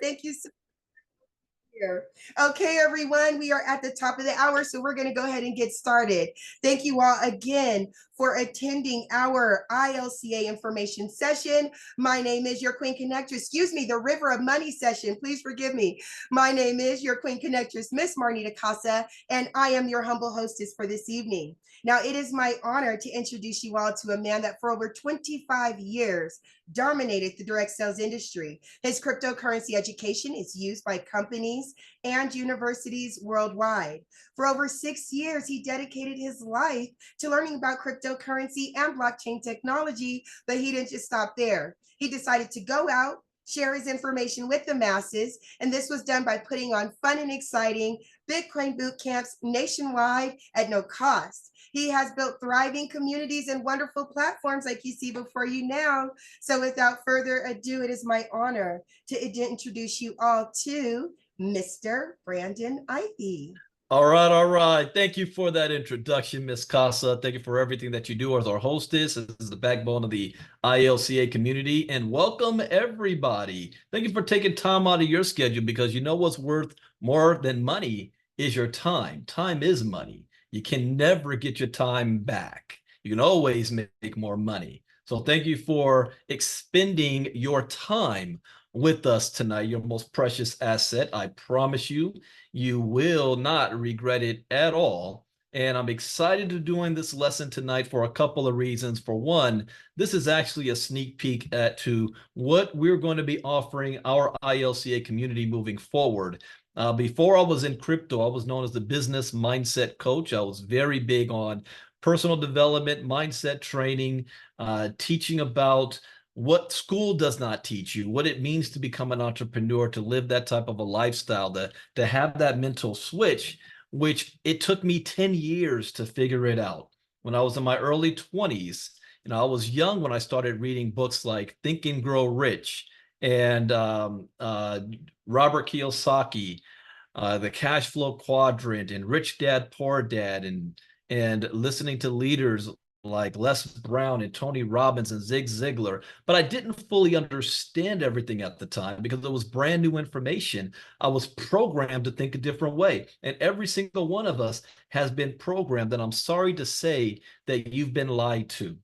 Thank you so here. Okay, everyone, we are at the top of the hour, so we're going to go ahead and get started. Thank you all again for attending our ILCA information session. My name is your Queen Connectress, the River of Money session. Please forgive me. My name is your Queen Connectress, Miss Marnita Casa, and I am your humble hostess for this evening. Now, it is my honor to introduce you all to a man that for over 25 years dominated the direct sales industry. His cryptocurrency education is used by companies and universities worldwide. For over 6 years, he dedicated his life to learning about cryptocurrency and blockchain technology, but he didn't just stop there. He decided to go out, share his information with the masses, and this was done by putting on fun and exciting Bitcoin boot camps nationwide at no cost. He has built thriving communities and wonderful platforms like you see before you now. So without further ado, it is my honor to introduce you all to Mr. Brandon Ivey. All right, all right. Thank you for that introduction, Miss Casa. Thank you for everything that you do as our hostess. This is the backbone of the ILCA community. And welcome, everybody. Thank you for taking time out of your schedule, because you know what's worth more than money is your time. Time is money. You can never get your time back. You can always make more money. So thank you for expending your time with us tonight, your most precious asset. I promise you, you will not regret it at all. And I'm excited to doing this lesson tonight for a couple of reasons. For one, this is actually a sneak peek to what we're going to be offering our ILCA community moving forward. Before I was in crypto, I was known as the business mindset coach. I was very big on personal development, mindset training, teaching about what school does not teach you, what it means to become an entrepreneur, to live that type of a lifestyle, to have that mental switch, which it took me 10 years to figure it out. When I was in my early 20s, I was young when I started reading books like Think and Grow Rich and Robert Kiyosaki, The Cash Flow Quadrant, and Rich Dad, Poor Dad, and listening to leaders like Les Brown and Tony Robbins and Zig Ziglar, but I didn't fully understand everything at the time because it was brand new information. I was programmed to think a different way, and every single one of us has been programmed, and I'm sorry to say that you've been lied to.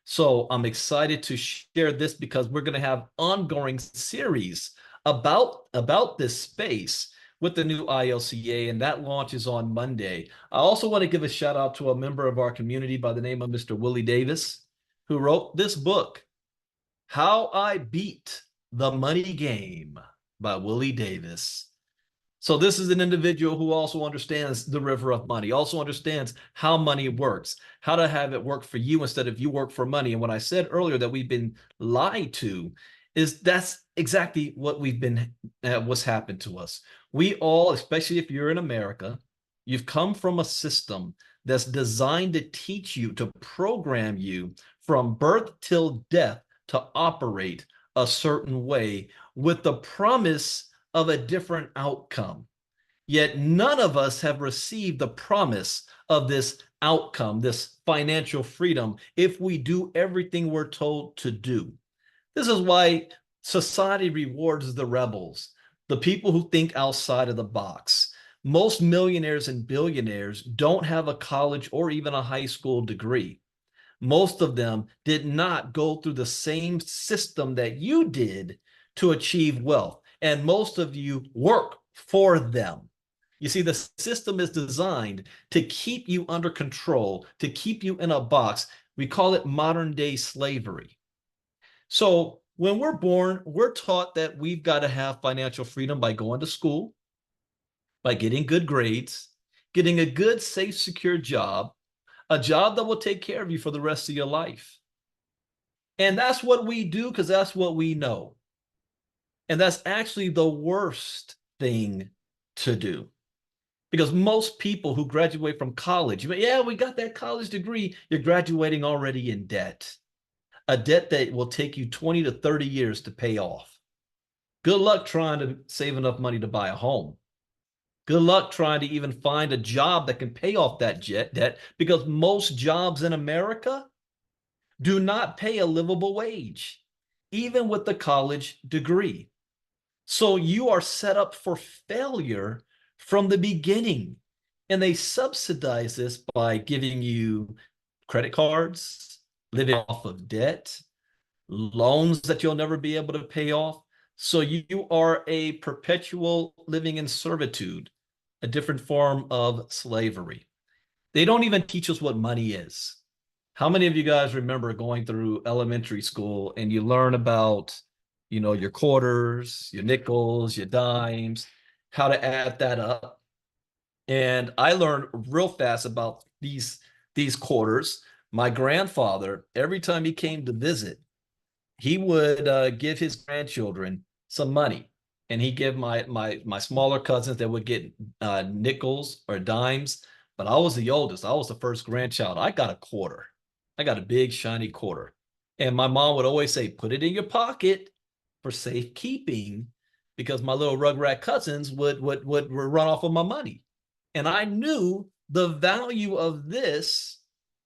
So I'm excited to share this because we're going to have ongoing series about this space with the new ILCA, and that launches on Monday. I also want to give a shout out to a member of our community by the name of Mr. Willie Davis, who wrote this book, How I Beat the Money Game by Willie Davis. So this is an individual who also understands the river of money, also understands how money works, how to have it work for you instead of you work for money. And when I said earlier that we've been lied to, that's exactly what what's happened to us. We all, especially if you're in America, you've come from a system that's designed to teach you, to program you from birth till death to operate a certain way with the promise of a different outcome. Yet none of us have received the promise of this outcome, this financial freedom, if we do everything we're told to do. This is why society rewards the rebels, the people who think outside of the box. Most millionaires and billionaires don't have a college or even a high school degree. Most of them did not go through the same system that you did to achieve wealth. And most of you work for them. You see, the system is designed to keep you under control, to keep you in a box. We call it modern day slavery. So when we're born, we're taught that we've got to have financial freedom by going to school, by getting good grades, getting a good, safe, secure job, a job that will take care of you for the rest of your life. And that's what we do because that's what we know. And that's actually the worst thing to do. Because most people who graduate from college, yeah, we got that college degree, you're graduating already in debt. A debt that will take you 20 to 30 years to pay off. Good luck trying to save enough money to buy a home. Good luck trying to even find a job that can pay off that debt, because most jobs in America do not pay a livable wage, even with the college degree. So you are set up for failure from the beginning. And they subsidize this by giving you credit cards, living off of debt, loans that you'll never be able to pay off. So you are a perpetual living in servitude, a different form of slavery. They don't even teach us what money is. How many of you guys remember going through elementary school and you learn about, your quarters, your nickels, your dimes, how to add that up? And I learned real fast about these quarters. My grandfather, every time he came to visit, he would give his grandchildren some money, and he give my smaller cousins that would get nickels or dimes. But I was the oldest. I was the first grandchild. I got a quarter. I got a big shiny quarter, and my mom would always say, "Put it in your pocket for safekeeping," because my little rugrat cousins would run off of my money, and I knew the value of this,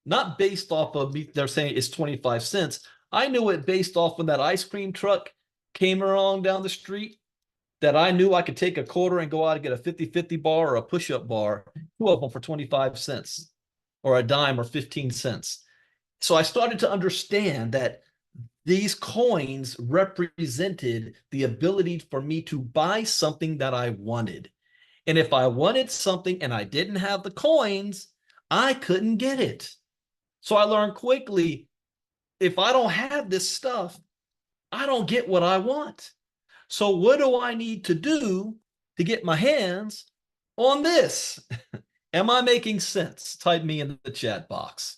not based off of me. They're saying it's 25 cents. I knew it based off when that ice cream truck came along down the street, that I knew I could take a quarter and go out and get a 50-50 bar or a push-up bar, two of them for 25 cents, or a dime or 15 cents. So I started to understand that these coins represented the ability for me to buy something that I wanted. And if I wanted something and I didn't have the coins, I couldn't get it. So I learned quickly, if I don't have this stuff, I don't get what I want. So what do I need to do to get my hands on this? Am I making sense? Type me in the chat box.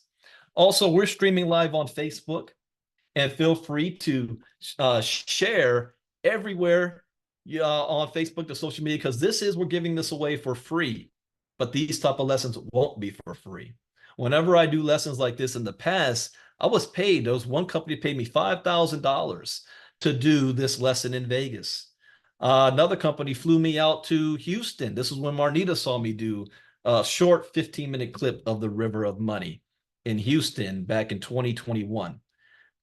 Also, we're streaming live on Facebook, and feel free to share everywhere on Facebook to social media, because we're giving this away for free, but these type of lessons won't be for free. Whenever I do lessons like this in the past, I was paid. There was one company paid me $5,000 to do this lesson in Vegas. Another company flew me out to Houston. This is when Marnita saw me do a short 15-minute clip of the River of Money in Houston back in 2021.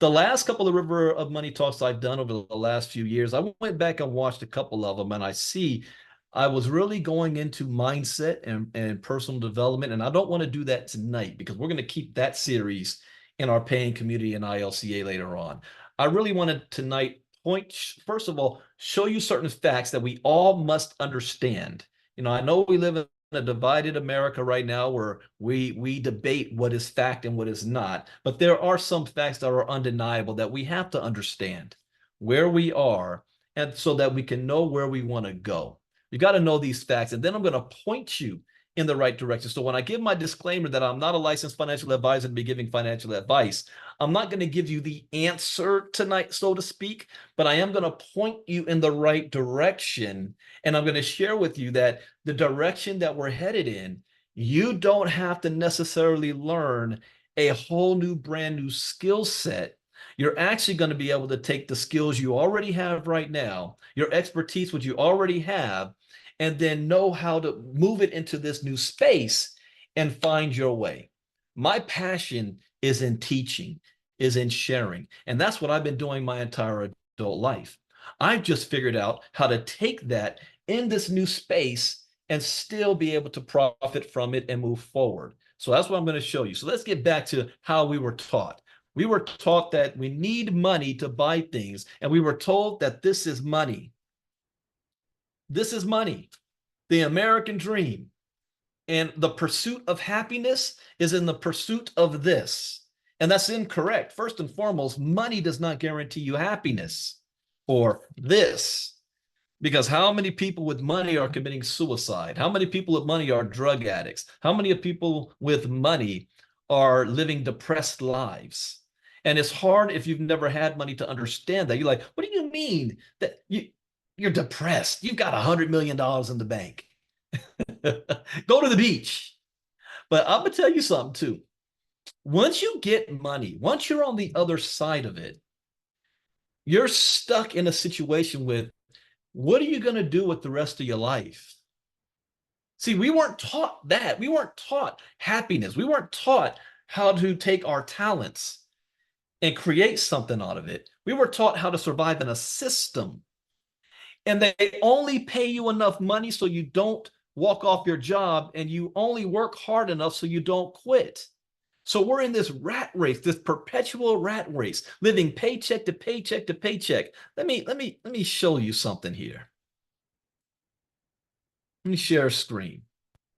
The last couple of River of Money talks I've done over the last few years, I went back and watched a couple of them, and I was really going into mindset and personal development. And I don't want to do that tonight, because we're going to keep that series in our paying community in ILCA later on. I really wanted tonight first of all, show you certain facts that we all must understand. I know we live in a divided America right now, where we debate what is fact and what is not, but there are some facts that are undeniable that we have to understand where we are, and so that we can know where we want to go. You got to know these facts, and then I'm going to point you in the right direction. So when I give my disclaimer that I'm not a licensed financial advisor to be giving financial advice, I'm not going to give you the answer tonight, so to speak, but I am going to point you in the right direction. And I'm going to share with you that the direction that we're headed in, you don't have to necessarily learn a whole new, brand new skill set. You're actually going to be able to take the skills you already have right now, your expertise, what you already have, and then know how to move it into this new space and find your way. My passion is in teaching, is in sharing. And that's what I've been doing my entire adult life. I've just figured out how to take that in this new space and still be able to profit from it and move forward. So that's what I'm going to show you. So let's get back to how we were taught. We were taught that we need money to buy things, and we were told that this is money. This is money, the American dream. And the pursuit of happiness is in the pursuit of this. And that's incorrect. First and foremost, money does not guarantee you happiness or this. Because how many people with money are committing suicide? How many people with money are drug addicts? How many people with money are living depressed lives? And it's hard if you've never had money to understand that. You're like, what do you mean that you're depressed? You've got $100 million in the bank. Go to the beach. But I'm going to tell you something too. Once you get money, once you're on the other side of it, you're stuck in a situation with, what are you going to do with the rest of your life? See, we weren't taught that. We weren't taught happiness. We weren't taught how to take our talents and create something out of it. We were taught how to survive in a system. and they only pay you enough money so you don't walk off your job, and you only work hard enough so you don't quit. So we're in this rat race, this perpetual rat race, living paycheck to paycheck to paycheck. Let me show you something here. Let me share a screen.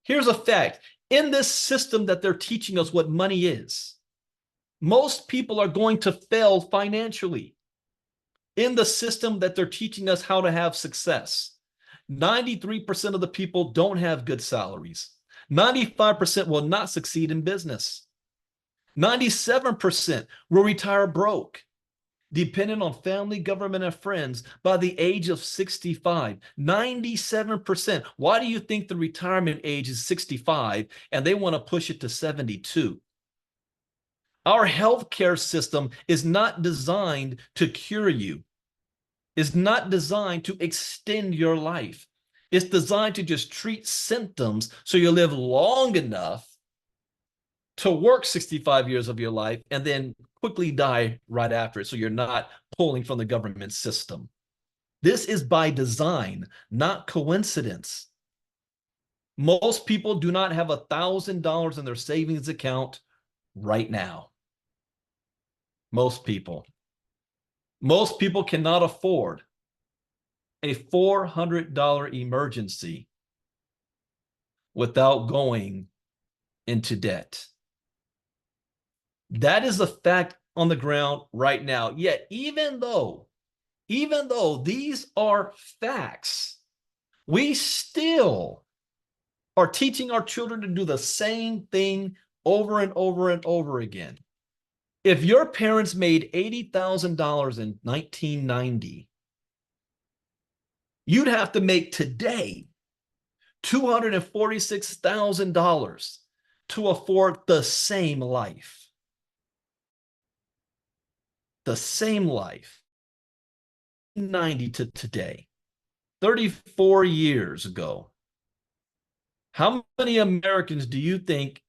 Here's a fact. In this system that they're teaching us what money is, most people are going to fail financially. In the system that they're teaching us how to have success, 93% of the people don't have good salaries. 95% will not succeed in business. 97% will retire broke, dependent on family, government, and friends by the age of 65. 97%. Why do you think the retirement age is 65 and they want to push it to 72? Our healthcare system is not designed to cure you. It's not designed to extend your life. It's designed to just treat symptoms so you live long enough to work 65 years of your life and then quickly die right after it, so you're not pulling from the government system. This is by design, not coincidence. Most people do not have $1,000 in their savings account right now. Most people cannot afford a $400 emergency without going into debt. That is a fact on the ground right now. Yet, even though these are facts, we still are teaching our children to do the same thing over and over and over again. If your parents made $80,000 in 1990, you'd have to make today $246,000 to afford the same life. The same life. 90 to today, 34 years ago. How many Americans do you think,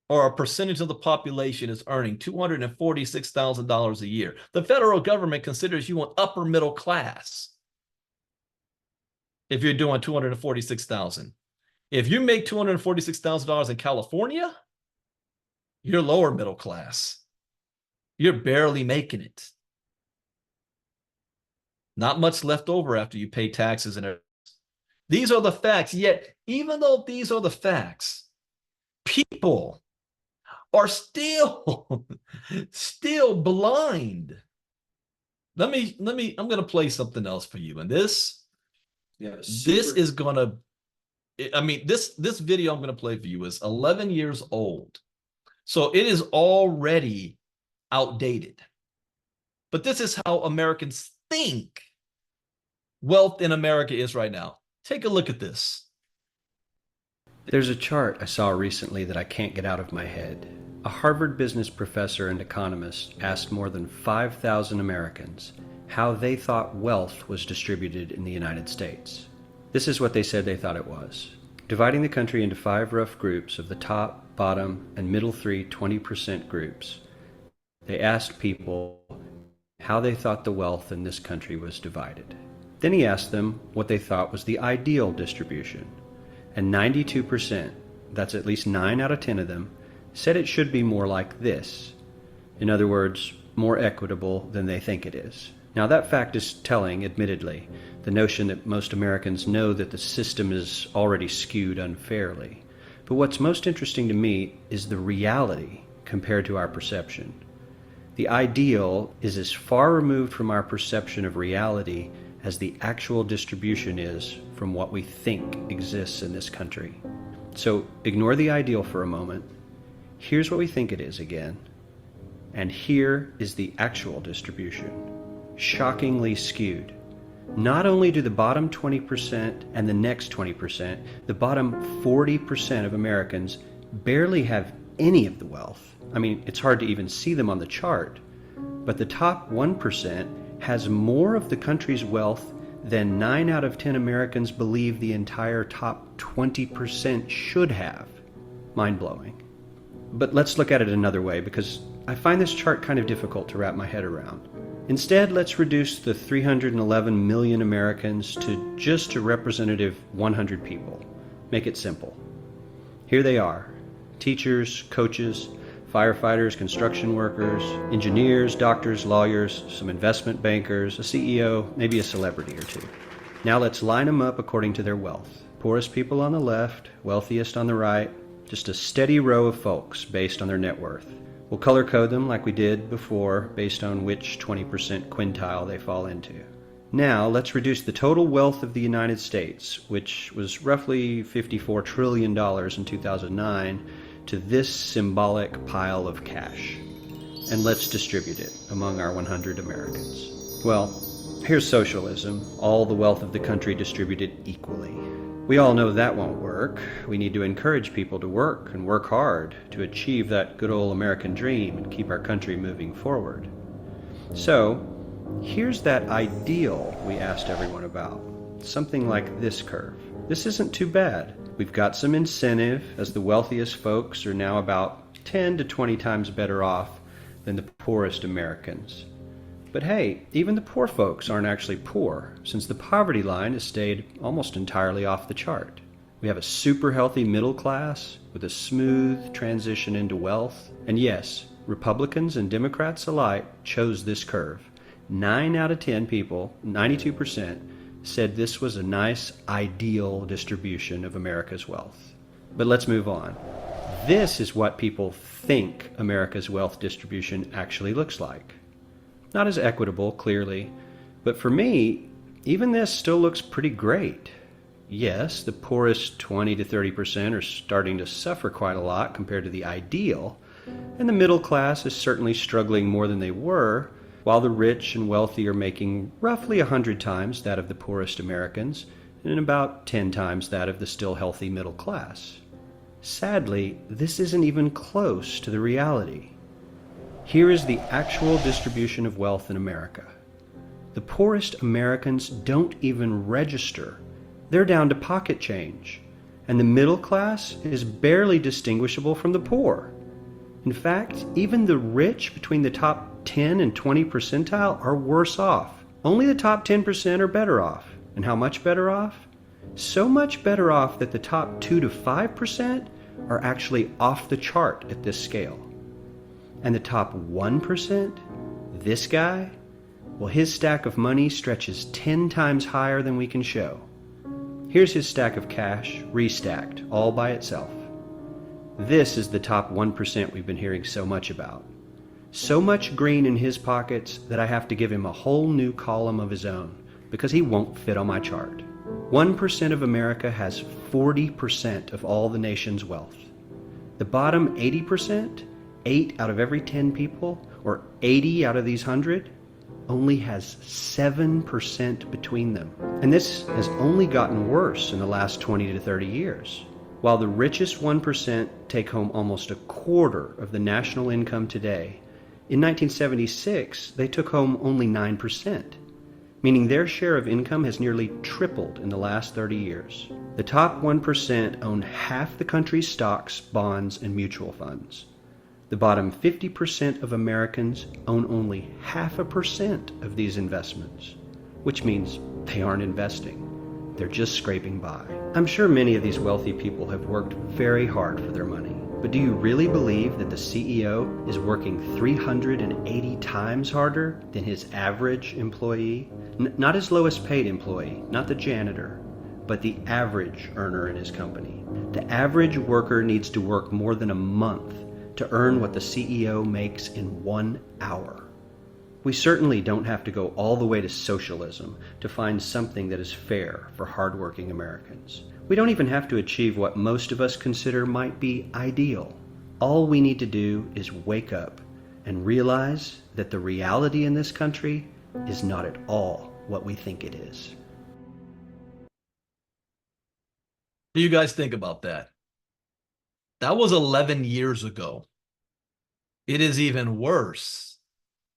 or a percentage of the population, is earning $246,000 a year? The federal government considers you an upper middle class if you're doing $246,000. If you make $246,000 in California, you're lower middle class. You're barely making it. Not much left over after you pay taxes and everything. These are the facts. Yet, even though these are the facts, people are still blind. I'm going to play something else for you. And this is going to, this video I'm going to play for you is 11 years old. So it is already outdated. But this is how Americans think wealth in America is right now. Take a look at this. There's a chart I saw recently that I can't get out of my head. A Harvard business professor and economist asked more than 5,000 Americans how they thought wealth was distributed in the United States. This is what they said they thought it was. Dividing the country into 5 rough groups of the top, bottom, and middle 3 20% groups, they asked people how they thought the wealth in this country was divided. Then he asked them what they thought was the ideal distribution. And 92%, that's at least 9 out of 10 of them, said it should be more like this. In other words, more equitable than they think it is. Now that fact is telling, admittedly, the notion that most Americans know that the system is already skewed unfairly. But what's most interesting to me is the reality compared to our perception. The ideal is as far removed from our perception of reality as the actual distribution is from what we think exists in this country. So ignore the ideal for a moment. Here's what we think it is again. And here is the actual distribution. Shockingly skewed. Not only do the bottom 20% and the next 20%, the bottom 40% of Americans barely have any of the wealth. I mean, it's hard to even see them on the chart. But the top 1% has more of the country's wealth than 9 out of 10 Americans believe the entire top 20% should have. Mind-blowing. But let's look at it another way, because I find this chart kind of difficult to wrap my head around. Instead, let's reduce the 311 million Americans to just a representative 100 people. Make it simple. Here they are: teachers, coaches, firefighters, construction workers, engineers, doctors, lawyers, some investment bankers, a CEO, maybe a celebrity or two. Now let's line them up according to their wealth. Poorest people on the left, wealthiest on the right, just a steady row of folks based on their net worth. We'll color code them like we did before based on which 20% quintile they fall into. Now let's reduce the total wealth of the United States, which was roughly $54 trillion in 2009, to this symbolic pile of cash. And let's distribute it among our 100 Americans. Well, here's socialism, all the wealth of the country distributed equally. We all know that won't work. We need to encourage people to work and work hard to achieve that good old American dream and keep our country moving forward. So, here's that ideal we asked everyone about. Something like this curve. This isn't too bad. We've got some incentive, as the wealthiest folks are now about 10 to 20 times better off than the poorest Americans. But hey, even the poor folks aren't actually poor, since the poverty line has stayed almost entirely off the chart. We have a super healthy middle class with a smooth transition into wealth. And yes, Republicans and Democrats alike chose this curve. 9 out of 10 people, 92%, said this was a nice, ideal distribution of America's wealth. But let's move on. This is what people think America's wealth distribution actually looks like. Not as equitable, clearly, but for me, even this still looks pretty great. Yes, the poorest 20 to 30% are starting to suffer quite a lot compared to the ideal, and the middle class is certainly struggling more than they were, while the rich and wealthy are making roughly 100 times that of the poorest Americans, and about 10 times that of the still healthy middle class. Sadly, this isn't even close to the reality. Here is the actual distribution of wealth in America. The poorest Americans don't even register. They're down to pocket change, and the middle class is barely distinguishable from the poor. In fact, even the rich between the top 10 and 20 percentile are worse off. Only the top 10% are better off. And how much better off? So much better off that the top 2 to 5% are actually off the chart at this scale. And the top 1%, this guy, well, his stack of money stretches 10 times higher than we can show. Here's his stack of cash, restacked, all by itself. This is the top 1% we've been hearing so much about. So much green in his pockets that I have to give him a whole new column of his own, because he won't fit on my chart. 1% of America has 40% of all the nation's wealth. The bottom 80%, 8 out of every 10 people, or 80 out of these 100, only has 7% between them. And this has only gotten worse in the last 20 to 30 years. While the richest 1% take home almost a quarter of the national income today, in 1976, they took home only 9%, meaning their share of income has nearly tripled in the last 30 years. The top 1% own half the country's stocks, bonds, and mutual funds. The bottom 50% of Americans own only 0.5% of these investments, which means they aren't investing. They're just scraping by. I'm sure many of these wealthy people have worked very hard for their money, but do you really believe that the CEO is working 380 times harder than his average employee? Not his lowest paid employee, not the janitor, but the average earner in his company. The average worker needs to work more than a month to earn what the CEO makes in 1 hour. We certainly don't have to go all the way to socialism to find something that is fair for hardworking Americans. We don't even have to achieve what most of us consider might be ideal. All we need to do is wake up and realize that the reality in this country is not at all what we think it is. What do you guys think about that? That was 11 years ago. It is even worse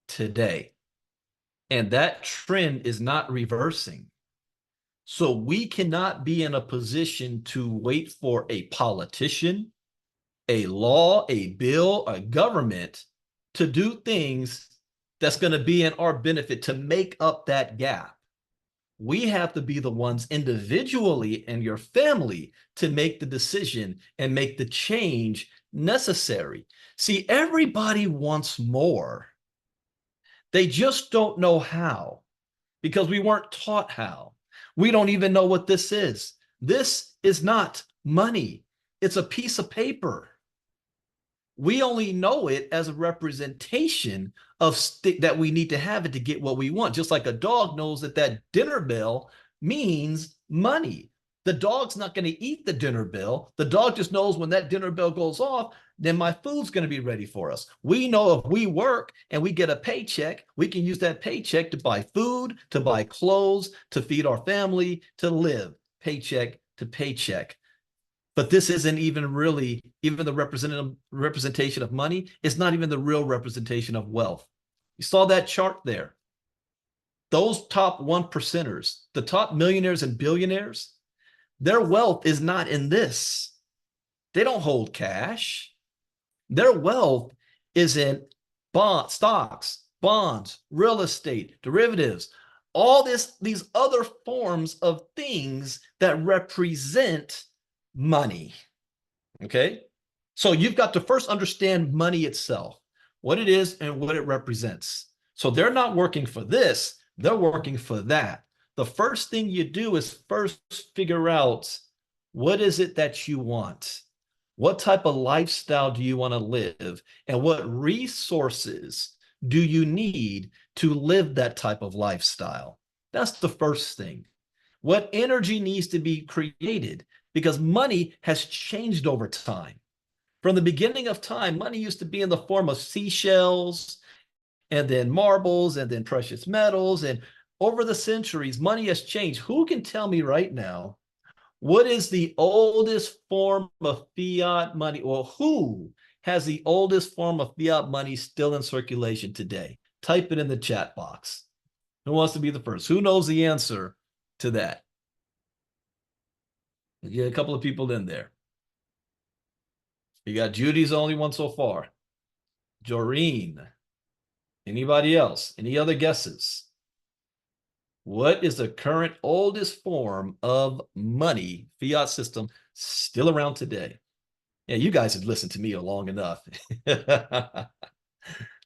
today. And that trend is not reversing. So we cannot be in a position to wait for a politician, a law, a bill, a government to do things that's going to be in our benefit to make up that gap. We have to be the ones individually and your family to make the decision and make the change necessary. See, everybody wants more. They just don't know how because we weren't taught how. We don't even know what this is. This is not money. It's a piece of paper. We only know it as a representation of that we need to have it to get what we want. Just like a dog knows that that dinner bell means money. The dog's not going to eat the dinner bell. The dog just knows when that dinner bell goes off, then my food's going to be ready for us. We know if we work and we get a paycheck, we can use that paycheck to buy food, to buy clothes, to feed our family, to live paycheck to paycheck. But this isn't even really, even the representation of money is not even the real representation of wealth. You saw that chart there. Those top 1%ers, the top millionaires and billionaires, their wealth is not in this. They don't hold cash. Their wealth is in bonds, stocks, bonds, real estate, derivatives, all these other forms of things that represent money. Okay. So you've got to first understand money itself, what it is and what it represents. So they're not working for this, they're working for that. The first thing you do is first figure out what is it that you want? What type of lifestyle do you want to live? And what resources do you need to live that type of lifestyle? That's the first thing. What energy needs to be created? Because money has changed over time. From the beginning of time, money used to be in the form of seashells and then marbles and then precious metals. And over the centuries, money has changed. Who can tell me right now, what is the oldest form of fiat money, or who has the oldest form of fiat money still in circulation today? Type it in the chat box. Who wants to be the first? Who knows the answer to that? Get a couple of people in there. You got Judy's the only one so far. Joreen. Anybody else? Any other guesses? What is the current oldest form of money, fiat system, still around today? Yeah, you guys have listened to me long enough.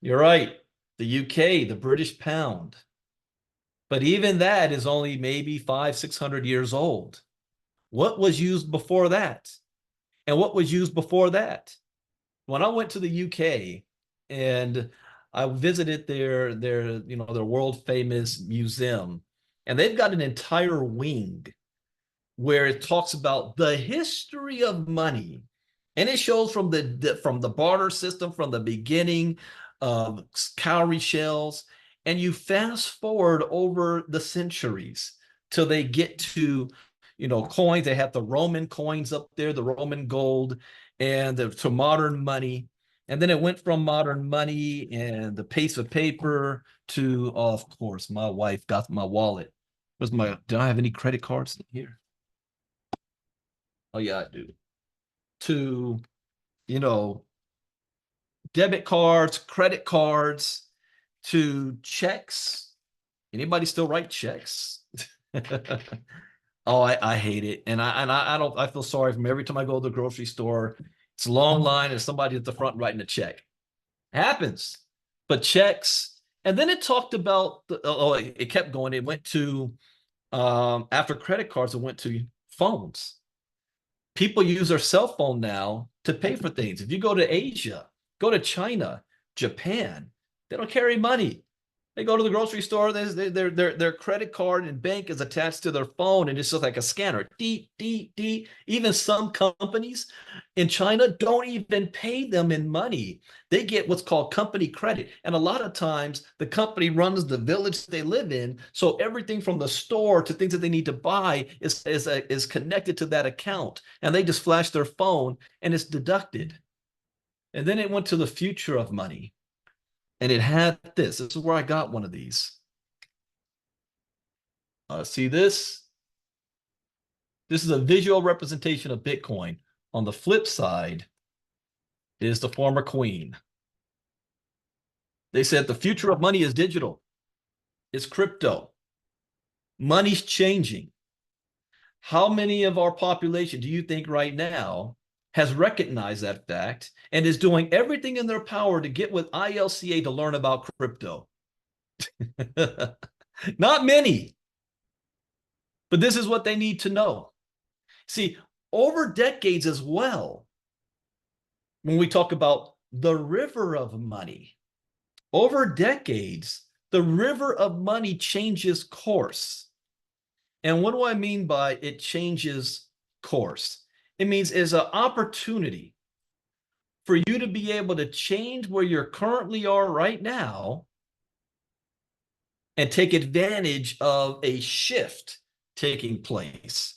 You're right. The UK, the British pound. But even that is only maybe 500-600 years old. What was used before that? And what was used before that? When I went to the UK and I visited their world famous museum, and they've got an entire wing where it talks about the history of money, and it shows from the barter system from the beginning of cowrie shells, and you fast forward over the centuries till they get to coins. They have the Roman coins up there, the Roman gold, and to modern money. And then it went from modern money and the piece of paper to, of course, my wife got my wallet. Do I have any credit cards in here? Oh yeah, I do. To, debit cards, credit cards, to checks. Anybody still write checks? Oh, I hate it. And I feel sorry for me every time I go to the grocery store. It's a long line and somebody at the front writing a check. It happens. But checks. And then it talked about it kept going. It went to after credit cards, it went to phones. People use their cell phone now to pay for things. If you go to Asia, go to China, Japan, they don't carry money. They go to the grocery store, their credit card and bank is attached to their phone, and it's just like a scanner. Deep. Even some companies in China don't even pay them in money. They get what's called company credit. And a lot of times the company runs the village they live in. So everything from the store to things that they need to buy is connected to that account. And they just flash their phone and it's deducted. And then it went to the future of money. And it had this. This is where I got one of these. See this? This is a visual representation of Bitcoin. On the flip side is the former queen. They said the future of money is digital. It's crypto. Money's changing. How many of our population do you think right now has recognized that fact and is doing everything in their power to get with ILCA to learn about crypto? Not many, but this is what they need to know. See, over decades as well, when we talk about the river of money, over decades, the river of money changes course. And what do I mean by it changes course? It means it's an opportunity for you to be able to change where you currently are right now and take advantage of a shift taking place.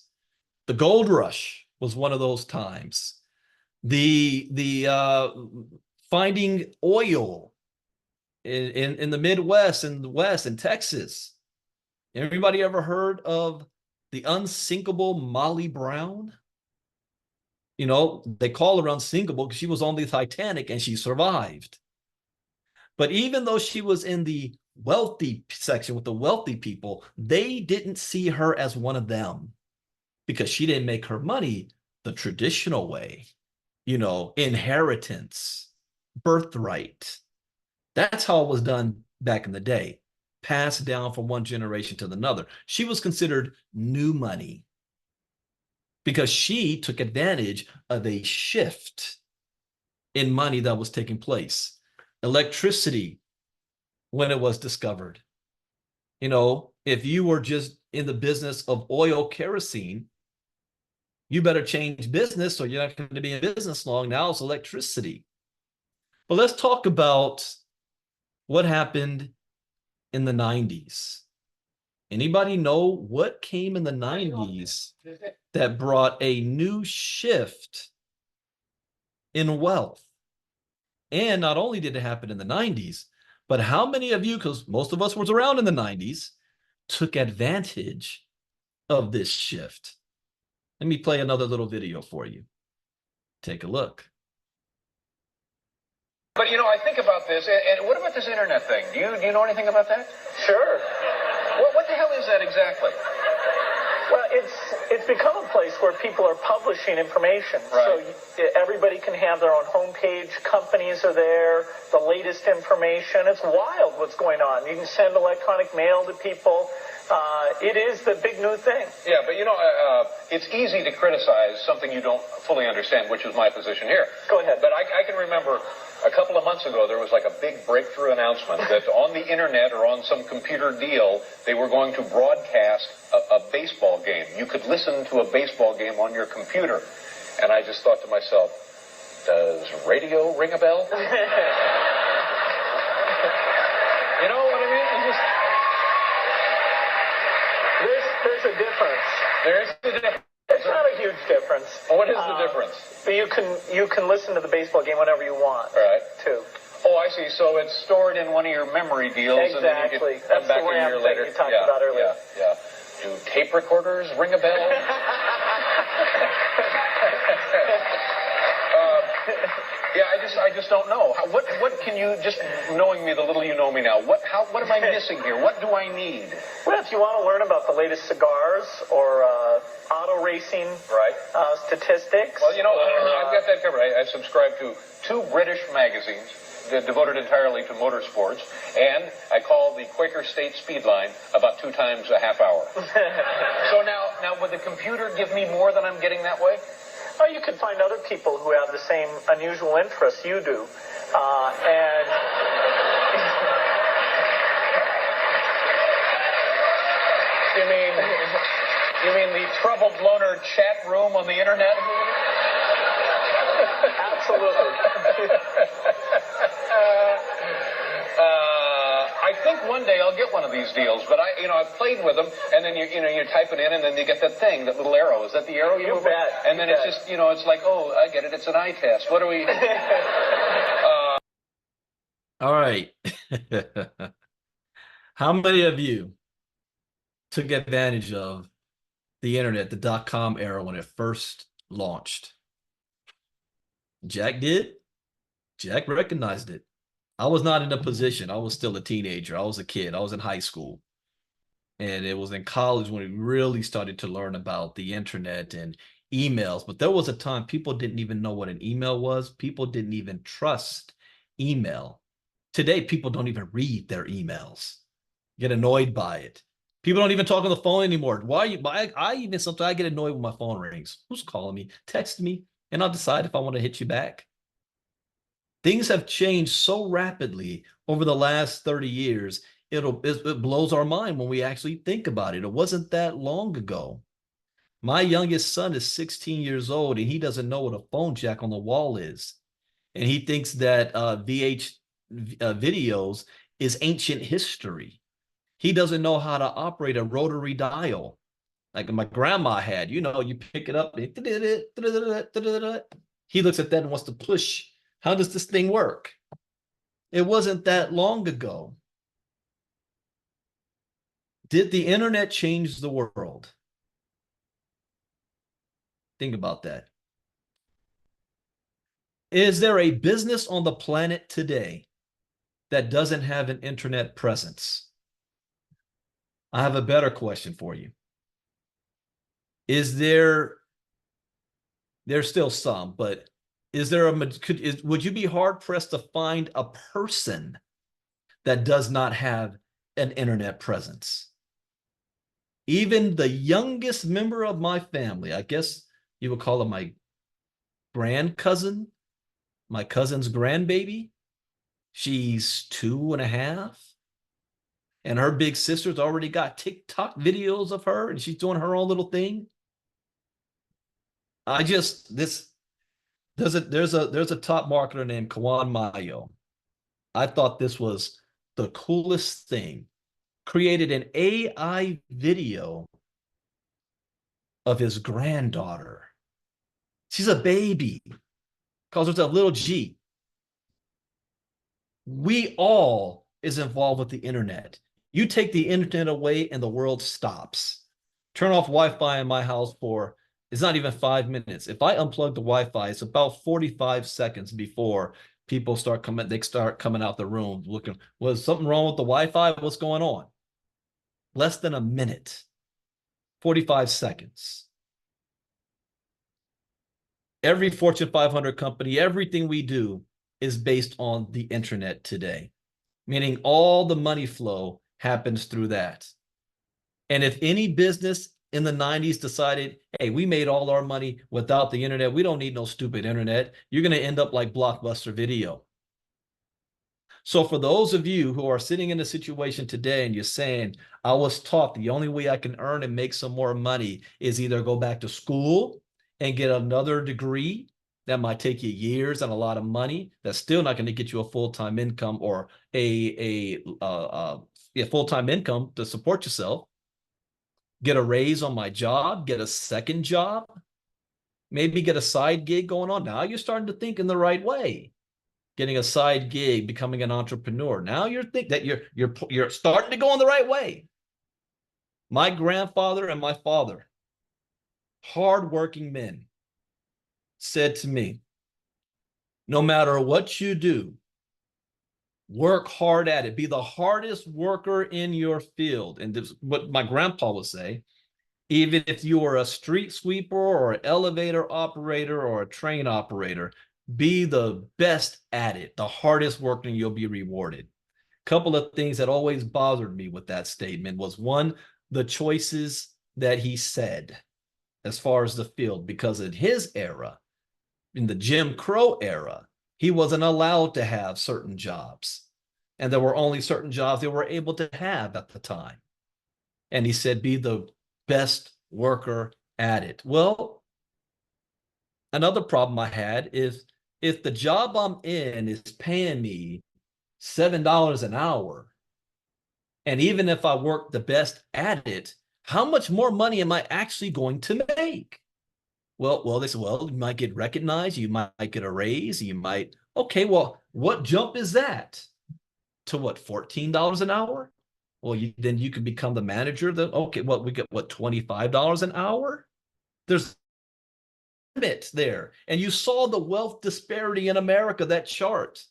The gold rush was one of those times. The finding oil in the Midwest and the West and Texas. Everybody ever heard of the unsinkable Molly Brown? You know, they call her unsinkable because she was on the Titanic and she survived. But even though she was in the wealthy section with the wealthy people, they didn't see her as one of them because she didn't make her money the traditional way, you know, inheritance, birthright. That's how it was done back in the day, passed down from one generation to another. She was considered new money because she took advantage of a shift in money that was taking place. Electricity, when it was discovered. You know, if you were just in the business of oil kerosene, you better change business or you're not going to be in business long. Now it's electricity. But let's talk about what happened in the 90s. Anybody know what came in the 90s that brought a new shift in wealth? And not only did it happen in the 90s, but how many of you, because most of us was around in the 90s, took advantage of this shift? Let me play another little video for you. Take a look. But, you know, I think about this, and what about this internet thing? Do you know anything about that? Sure. What the hell is that exactly? Well, it's become a place where people are publishing information. Right. So everybody can have their own homepage. Companies are there. The latest information. It's wild what's going on. You can send electronic mail to people. It is the big new thing. Yeah, but, you know, it's easy to criticize something you don't fully understand, which is my position here. Go ahead. But I can remember a couple of months ago, there was like a big breakthrough announcement that on the internet or on some computer deal, they were going to broadcast a baseball game. You could listen to a baseball game on your computer. And I just thought to myself, does radio ring a bell? You know what I mean? There's a difference. There is a difference. It's not a huge difference. What is the difference? But you can listen to the baseball game whenever you want. Right. Too. Oh, I see. So it's stored in one of your memory deals. Exactly. And then you can come That's back the a year RAM later. that you talked about earlier. Yeah. Do tape recorders ring a bell? Yeah, I just don't know. What can you, just knowing me the little you know me now, what am I missing here? What do I need? Well, if you want to learn about the latest cigars or auto racing Right. Statistics. Well, you know, I've got that covered. I subscribe to 2 British magazines devoted entirely to motorsports, and I call the Quaker State Speedline about 2 times a half hour. So now, would the computer give me more than I'm getting that way? Or you could find other people who have the same unusual interests you do. And You mean the troubled loner chat room on the internet? absolutely. I think one day I'll get one of these deals, but I've played with them, and then you type it in, and then you get that thing, that little arrow. Is that the arrow you move? bet. And then it's just, it's like, oh, I get it. It's an eye test. What do we? All right. How many of you took advantage of the internet, the .com era when it first launched? Jack did. Jack recognized it. I was not in a position. I was still a teenager. I was a kid. I was in high school. And it was in college when we really started to learn about the internet and emails. But there was a time people didn't even know what an email was. People didn't even trust email. Today, people don't even read their emails, get annoyed by it. People don't even talk on the phone anymore. Why? I even sometimes I get annoyed when my phone rings. Who's calling me? Text me, and I'll decide if I want to hit you back. Things have changed so rapidly over the last 30 years. It blows our mind when we actually think about it. It wasn't that long ago. My youngest son is 16 years old, and he doesn't know what a phone jack on the wall is. And he thinks that VH videos is ancient history. He doesn't know how to operate a rotary dial like my grandma had. You know, you pick it up. He looks at that and wants to push. How does this thing work? It wasn't that long ago. Did the internet change the world? Think about that. Is there a business on the planet today that doesn't have an internet presence? I have a better question for you. Is there's still some, but is there would you be hard pressed to find a person that does not have an internet presence? Even the youngest member of my family, I guess you would call it my grand cousin, my cousin's grandbaby. She's 2.5. And her big sister's already got TikTok videos of her, and she's doing her own little thing. There's a top marketer named Kawan Mayo. I thought this was the coolest thing. Created an AI video of his granddaughter. She's a baby. Calls herself Little G. We all is involved with the internet. You take the internet away and the world stops. Turn off Wi-Fi in my house for, it's not even 5 minutes. If I unplug the Wi-Fi, it's about 45 seconds before people start coming out the room looking, was something wrong with the Wi-Fi? What's going on? Less than a minute, 45 seconds. Every Fortune 500 company, everything we do is based on the internet today, meaning all the money flow happens through that. And if any business in the 90s decided, hey, we made all our money without the internet, we don't need no stupid internet, you're going to end up like Blockbuster Video. So for those of you who are sitting in a situation today and you're saying, I was taught the only way I can earn and make some more money is either go back to school and get another degree that might take you years and a lot of money, that's still not going to get you a full-time income or a full-time income to support yourself. Get a raise on my job, get a second job, maybe get a side gig going on. Now you're starting to think in the right way. Getting a side gig, becoming an entrepreneur. Now you're thinking that you're starting to go in the right way. My grandfather and my father, hardworking men, said to me, no matter what you do, work hard at it. Be the hardest worker in your field. And this is what my grandpa would say. Even if you are a street sweeper or an elevator operator or a train operator, be the best at it. The hardest worker, and you'll be rewarded. A couple of things that always bothered me with that statement was, one, the choices that he said as far as the field, because in his era, in the Jim Crow era, he wasn't allowed to have certain jobs. And there were only certain jobs they were able to have at the time. And he said, be the best worker at it. Well, another problem I had is if the job I'm in is paying me $7 an hour, and even if I work the best at it, how much more money am I actually going to make? Well, they said, well, you might get recognized, you might get a raise, you might, okay, well, what jump is that? To what, $14 an hour? Well, then you could become the manager. Okay, well, we get what, $25 an hour? There's limit there. And you saw the wealth disparity in America, that chart.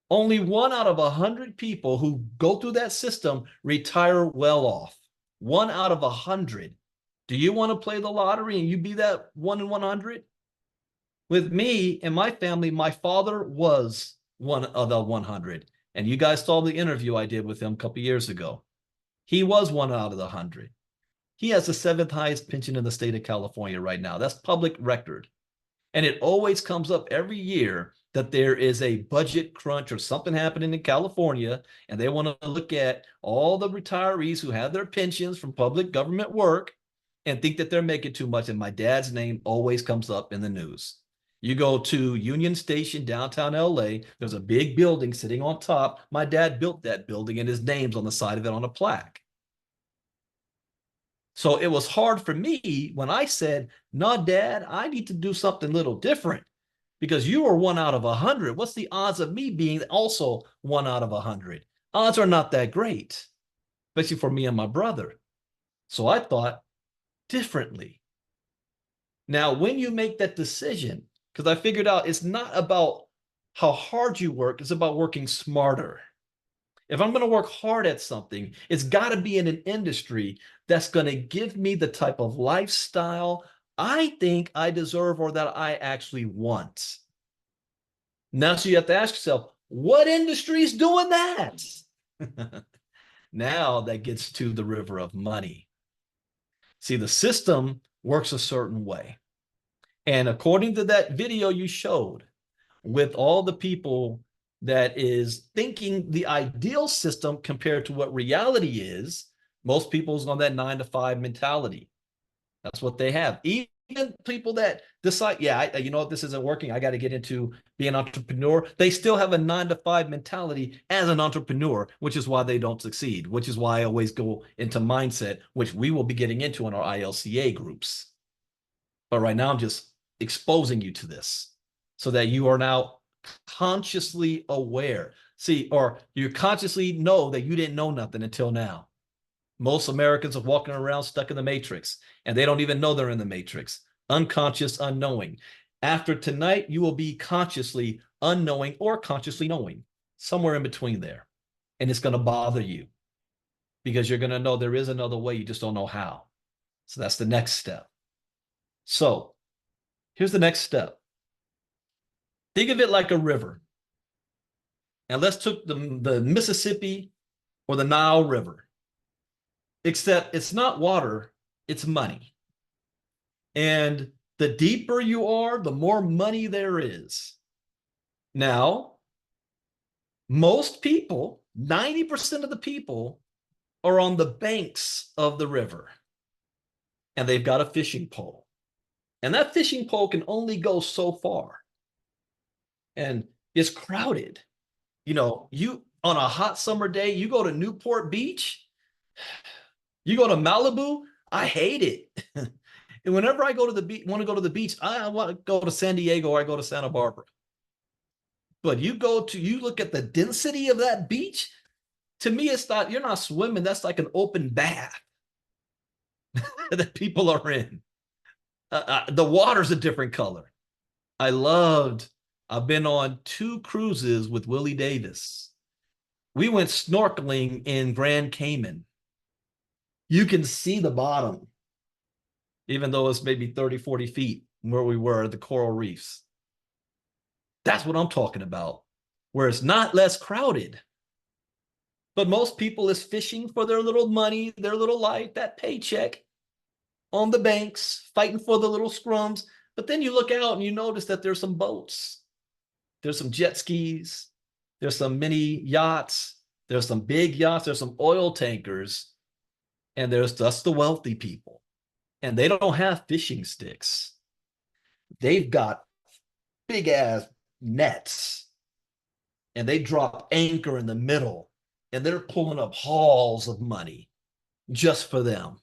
Only 1 out of 100 people who go through that system retire well off. 1 out of 100. Do you want to play the lottery and you be that 1 in 100? With me and my family, my father was one of the 100. And you guys saw the interview I did with him a couple years ago. He was 1 out of 100. He has the 7th highest pension in the state of California right now. That's public record. And it always comes up every year that there is a budget crunch or something happening in California, and they want to look at all the retirees who have their pensions from public government work and think that they're making too much. And my dad's name always comes up in the news. You go to Union Station, downtown LA, there's a big building sitting on top. My dad built that building and his name's on the side of it on a plaque. So it was hard for me when I said, no, Dad, I need to do something a little different because you are 1 out of 100. What's the odds of me being also 1 out of 100? Odds are not that great, especially for me and my brother. So I thought differently. Now, when you make that decision, because I figured out it's not about how hard you work, it's about working smarter. If I'm going to work hard at something, it's got to be in an industry that's going to give me the type of lifestyle I think I deserve or that I actually want. Now, so you have to ask yourself, what industry is doing that? Now that gets to the river of money. See, the system works a certain way. And according to that video you showed, with all the people that is thinking the ideal system compared to what reality is, most people's on that 9 to 5 mentality. That's what they have. Even people that decide, yeah, you know what, this isn't working, I got to get into being an entrepreneur, they still have a 9 to 5 mentality as an entrepreneur, which is why they don't succeed, which is why I always go into mindset, which we will be getting into in our ILCA groups. But right now, I'm just exposing you to this so that you are now consciously aware. See, or you consciously know that you didn't know nothing until now. Most Americans are walking around stuck in the matrix, and they don't even know they're in the matrix. Unconscious, unknowing. After tonight, you will be consciously unknowing or consciously knowing, somewhere in between there. And it's going to bother you because you're going to know there is another way. You just don't know how. So that's the next step. So here's the next step. Think of it like a river. And let's take the Mississippi or the Nile River. Except it's not water, it's money. And the deeper you are, the more money there is. Now, most people, 90% of the people, are on the banks of the river. And they've got a fishing pole. And that fishing pole can only go so far. And it's crowded. You know, you on a hot summer day, you go to Newport Beach, you go to Malibu, I hate it. And whenever I go to the beach, want to go to the beach, I want to go to San Diego or I go to Santa Barbara. But you look at the density of that beach, to me, it's not, you're not swimming, that's like an open bath that people are in. The water's a different color. I've been on 2 cruises with Willie Davis. We went snorkeling in Grand Cayman. You can see the bottom, even though it's maybe 30, 40 feet where we were at the coral reefs. That's what I'm talking about, where it's not less crowded. But most people is fishing for their little money, their little life, that paycheck on the banks, fighting for the little scrums. But then you look out and you notice that there's some boats. There's some jet skis. There's some mini yachts. There's some big yachts. There's some oil tankers. And there's just the wealthy people. And they don't have fishing sticks. They've got big ass nets. And they drop anchor in the middle. And they're pulling up hauls of money just for them.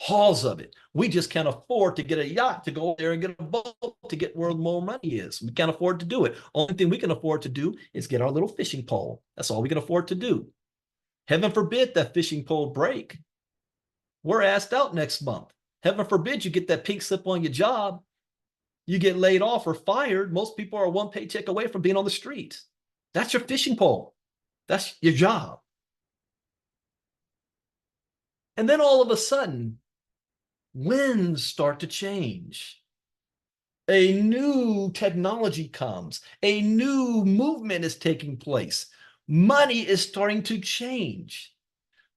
Hauls of it. We just can't afford to get a yacht to go there and get a boat to get where more money is. We can't afford to do it. Only thing we can afford to do is get our little fishing pole. That's all we can afford to do. Heaven forbid that fishing pole break. We're asked out next month. Heaven forbid you get that pink slip on your job. You get laid off or fired. Most people are 1 paycheck away from being on the street. That's your fishing pole. That's your job. And then all of a sudden, winds start to change. A new technology comes. A new movement is taking place. Money is starting to change.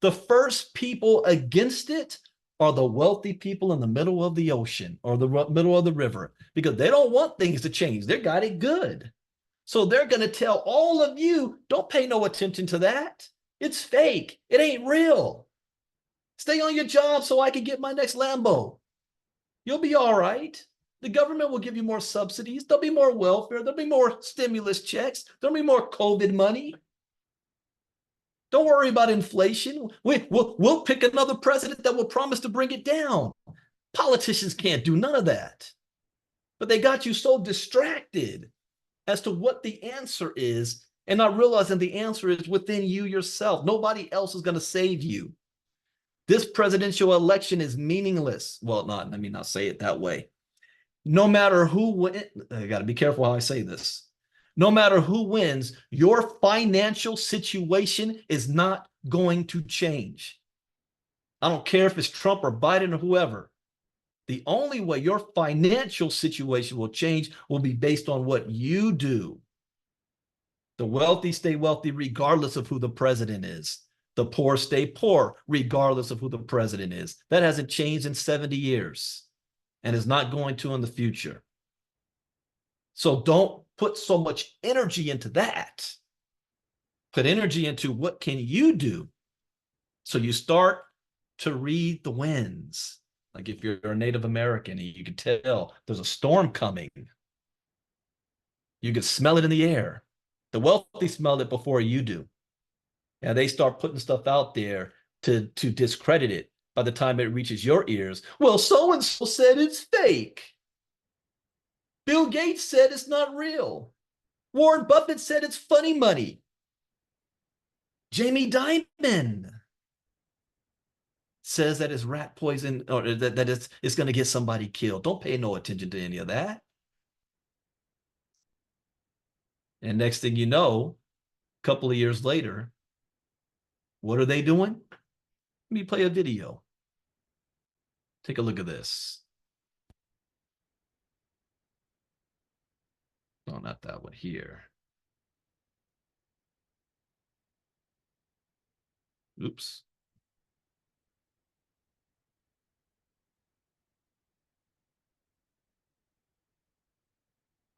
The first people against it are the wealthy people in the middle of the ocean or the middle of the river, because they don't want things to change. They got it good. So they're going to tell all of you, don't pay no attention to that. It's fake. It ain't real. Stay on your job so I can get my next Lambo. You'll be all right. The government will give you more subsidies. There'll be more welfare. There'll be more stimulus checks. There'll be more COVID money. Don't worry about inflation. We'll pick another president that will promise to bring it down. Politicians can't do none of that. But they got you so distracted as to what the answer is, and not realizing the answer is within you yourself. Nobody else is going to save you. This presidential election is meaningless. Well, let me not say it that way. No matter who wins, I got to be careful how I say this. No matter who wins, your financial situation is not going to change. I don't care if it's Trump or Biden or whoever. The only way your financial situation will change will be based on what you do. The wealthy stay wealthy regardless of who the president is. The poor stay poor regardless of who the president is. That hasn't changed in 70 years and is not going to in the future. So don't put so much energy into that. Put energy into what can you do. So you start to read the winds. Like if you're a Native American and you can tell there's a storm coming, you can smell it in the air. The wealthy smell it before you do. And they start putting stuff out there to discredit it by the time it reaches your ears. Well, so-and-so said it's fake. Bill Gates said it's not real. Warren Buffett said it's funny money. Jamie Dimon says that it's rat poison or that it's going to get somebody killed. Don't pay no attention to any of that. And next thing you know, a couple of years later, what are they doing? Let me play a video. Take a look at this. No, not that one here. Oops.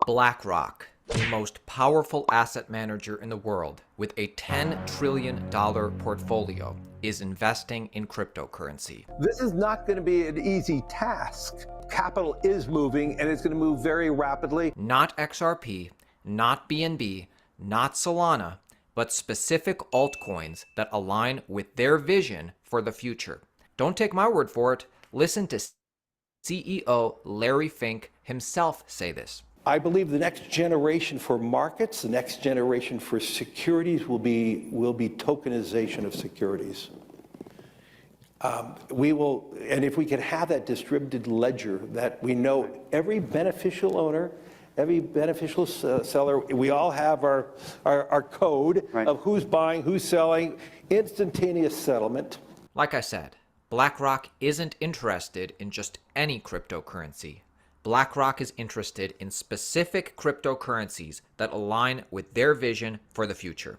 BlackRock, the most powerful asset manager in the world with a $10 trillion portfolio, is investing in cryptocurrency. This is not going to be an easy task. Capital is moving, and it's going to move very rapidly. Not XRP, not BNB, not Solana, but specific altcoins that align with their vision for the future. Don't take my word for it. Listen to CEO Larry Fink himself say this. I believe the next generation for markets, the next generation for securities will be tokenization of securities. We will, and if we can have that distributed ledger that we know every beneficial owner, every beneficial seller, we all have our code of who's buying, who's selling, instantaneous settlement. Like I said, BlackRock isn't interested in just any cryptocurrency. BlackRock is interested in specific cryptocurrencies that align with their vision for the future.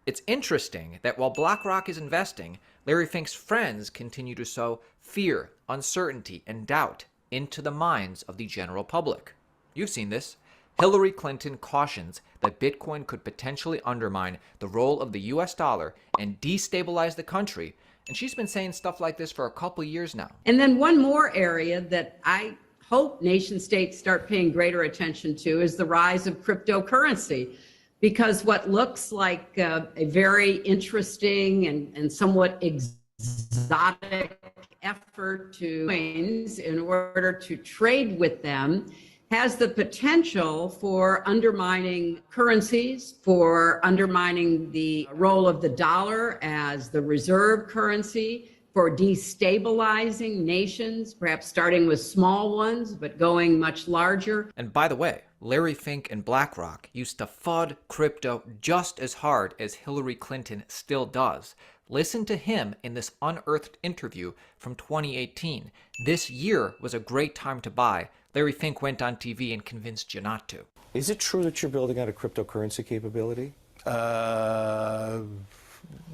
It's interesting that while BlackRock is investing, Larry Fink's friends continue to sow fear, uncertainty, and doubt into the minds of the general public. You've seen this. Hillary Clinton cautions that Bitcoin could potentially undermine the role of the US dollar and destabilize the country, and she's been saying stuff like this for a couple years now. And then one more area that I hope nation states start paying greater attention to is the rise of cryptocurrency, because what looks like a very interesting and somewhat exotic effort to coins in order to trade with them has the potential for undermining currencies, for undermining the role of the dollar as the reserve currency, for destabilizing nations, perhaps starting with small ones, but going much larger. And by the way, Larry Fink and BlackRock used to FUD crypto just as hard as Hillary Clinton still does. Listen to him in this unearthed interview from 2018. This year was a great time to buy. Larry Fink went on TV and convinced you not to. Is it true that you're building out a cryptocurrency capability?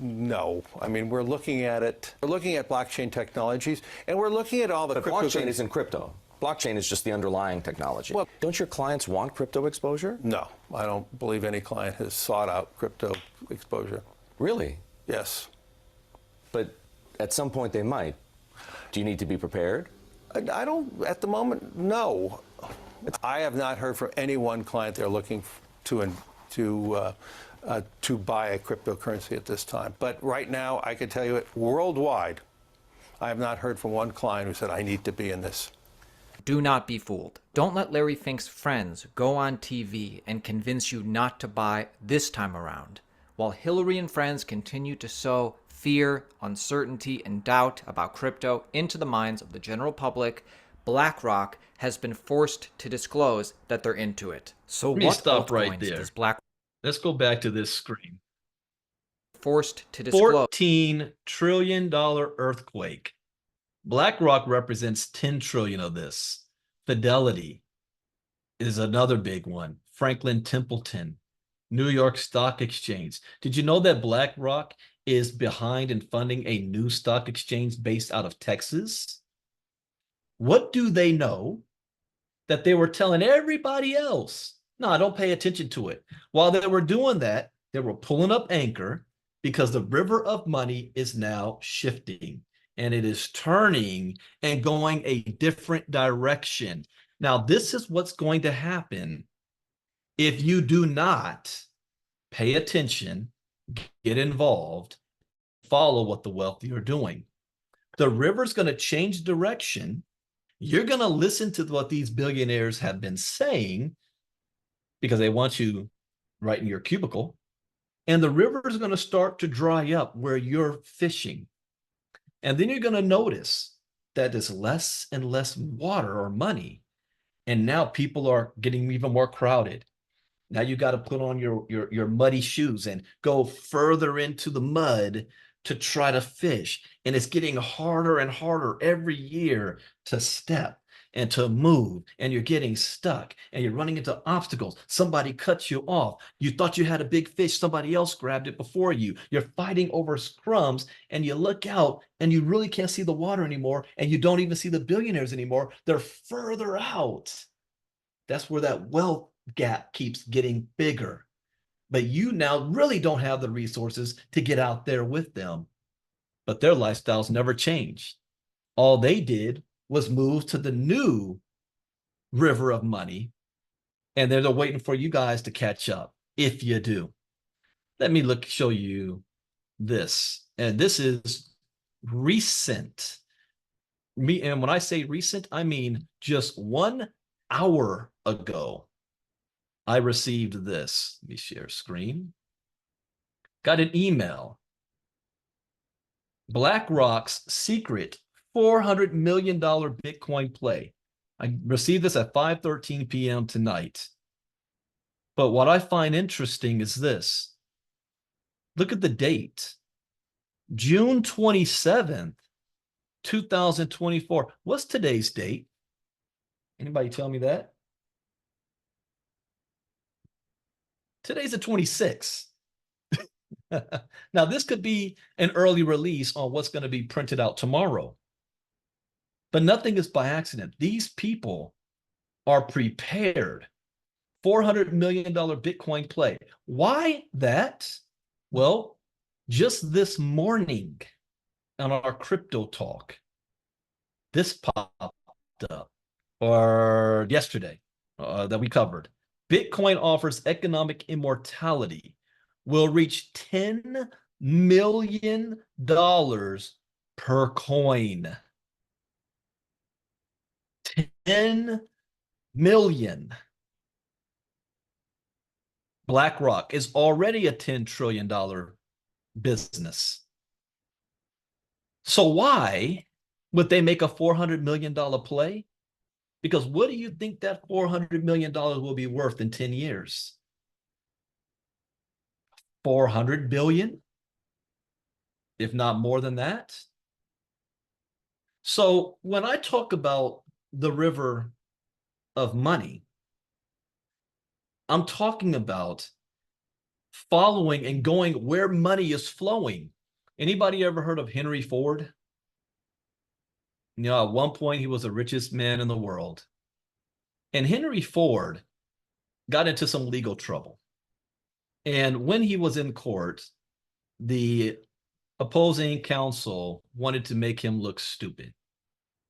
No. I mean, we're looking at it. We're looking at blockchain technologies, and we're looking at all the But crypto. blockchain isn't crypto. Blockchain is just the underlying technology. Well, don't your clients want crypto exposure? No, I don't believe any client has sought out crypto exposure. Really? Yes. But at some point they might. Do you need to be prepared? I don't, at the moment, no. I have not heard from any one client they're looking to buy a cryptocurrency at this time. But right now, I can tell you, worldwide, I have not heard from one client who said, I need to be in this. Do not be fooled. Don't let Larry Fink's friends go on TV and convince you not to buy this time around. While Hillary and friends continue to sow fear, uncertainty, and doubt about crypto into the minds of the general public, BlackRock has been forced to disclose that they're into it. So Let me what stop altcoins right there. does BlackRock Let's go back to this screen. forced to disclose? $14 trillion earthquake. BlackRock represents 10 trillion of this. Fidelity is another big one. Franklin Templeton, New York Stock Exchange. Did you know that BlackRock is behind in funding a new stock exchange based out of Texas? What do they know that they were telling everybody else? No, don't pay attention to it. While they were doing that, they were pulling up anchor because the river of money is now shifting and it is turning and going a different direction. Now, this is what's going to happen if you do not pay attention, get involved, follow what the wealthy are doing. The river's going to change direction. You're going to listen to what these billionaires have been saying because they want you right in your cubicle. And the river is going to start to dry up where you're fishing. And then you're going to notice that there's less and less water or money. And now people are getting even more crowded. Now you got to put on your muddy shoes and go further into the mud to try to fish. And it's getting harder and harder every year to step and to move. And you're getting stuck and you're running into obstacles. Somebody cuts you off. You thought you had a big fish. Somebody else grabbed it before you. You're fighting over crumbs and you look out and you really can't see the water anymore. And you don't even see the billionaires anymore. They're further out. That's where that wealth gap keeps getting bigger. But you now really don't have the resources to get out there with them. But their lifestyles never changed. All they did was move to the new river of money. And they're waiting for you guys to catch up, if you do. Let me show you this. And this is recent. And when I say recent, I mean just 1 hour ago. I received this. Let me share screen. Got an email. BlackRock's secret $400 million Bitcoin play. I received this at 5:13 p.m. tonight. But what I find interesting is this. Look at the date. June 27th, 2024. What's today's date? Anybody tell me that? Today's the 26th. Now, this could be an early release on what's going to be printed out tomorrow. But nothing is by accident. These people are prepared. $400 million Bitcoin play. Why that? Well, just this morning on our crypto talk, this popped up, or yesterday that we covered. Bitcoin offers economic immortality, will reach $10 million per coin. 10 million. BlackRock is already a $10 trillion business. So why would they make a $400 million play? Because what do you think that $400 million will be worth in 10 years? 400 billion, if not more than that. So when I talk about the river of money, I'm talking about following and going where money is flowing. Anybody ever heard of Henry Ford? You know, at one point he was the richest man in the world. And Henry Ford got into some legal trouble. And when he was in court, the opposing counsel wanted to make him look stupid.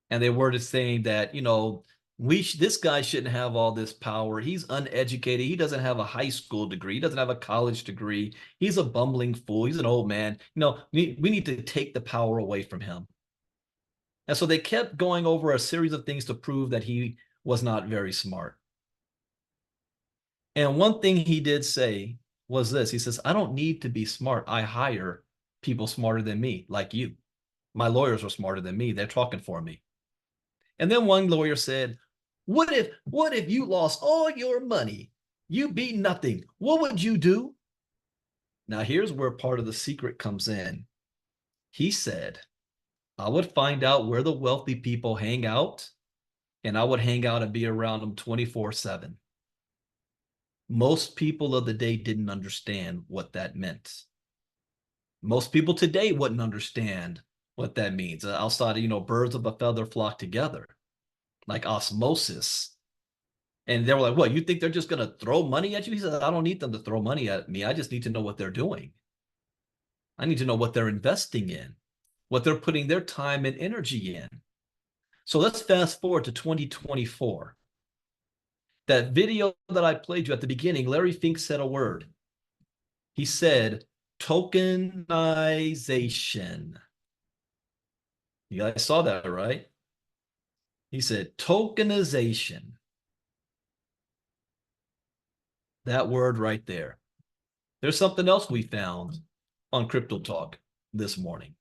And they were just saying that, you know, this guy shouldn't have all this power. He's uneducated. He doesn't have a high school degree. He doesn't have a college degree. He's a bumbling fool. He's an old man. You know, we need to take the power away from him. And so they kept going over a series of things to prove that he was not very smart. And one thing he did say was this. He says, I don't need to be smart. I hire people smarter than me, like you. My lawyers are smarter than me. They're talking for me. And then one lawyer said, what if you lost all your money? You be nothing. What would you do? Now, here's where part of the secret comes in. He said, I would find out where the wealthy people hang out, and I would hang out and be around them 24/7. Most people of the day didn't understand what that meant. Most people today wouldn't understand what that means. Outside of, you know, birds of a feather flock together, like osmosis. And they were like, what, you think they're just going to throw money at you? He said, I don't need them to throw money at me. I just need to know what they're doing. I need to know what they're investing in, what they're putting their time and energy in. So let's fast forward to 2024. That video that I played you at the beginning, Larry Fink said a word. He said, tokenization. You guys saw that, right? He said, tokenization. That word right there. There's something else we found on Crypto Talk this morning.